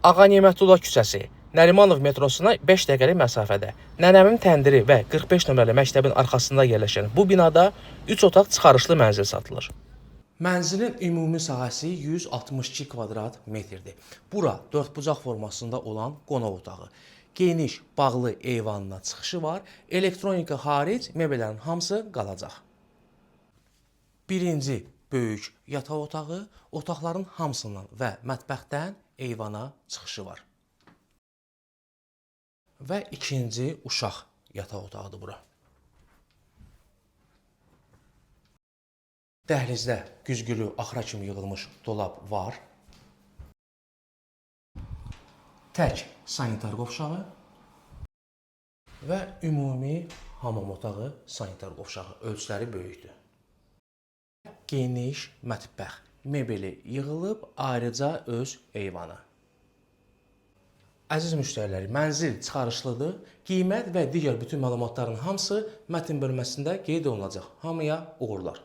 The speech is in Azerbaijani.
Ağa Nemətullah küçəsi, Nərimanov metrosuna 5 dəqiqəlik məsafədə, Nənəmin təndiri və 45 nömrəli məktəbin arxasında yerləşən bu binada 3 otaq çıxarışlı mənzil satılır. Mənzilin ümumi sahəsi 162 kvadrat metrdir. Bura dördbucaq formasında olan qonaq otağı, geniş bağlı eyvanına çıxışı var, elektronika xaric mebellərin hamısı qalacaq. Birinci böyük yataq otağı, otaqların hamısından və mətbəxdən eyvana çıxışı var. Və ikinci uşaq yataq otağıdır bura. Dəhlizdə güzgülü axıra kimi yığılmış dolab var. Tək sanitar qovşağı və ümumi hamam otağı, sanitar qovşağı. Ölçüləri böyükdür. Geniş mətbəx, mebeli yığılıb, ayrıca öz eyvanı. Əziz müştərilər, mənzil çıxarışlıdır. Qiymət və digər bütün məlumatların hamısı mətn bölməsində qeyd olunacaq. Hamıya uğurlar.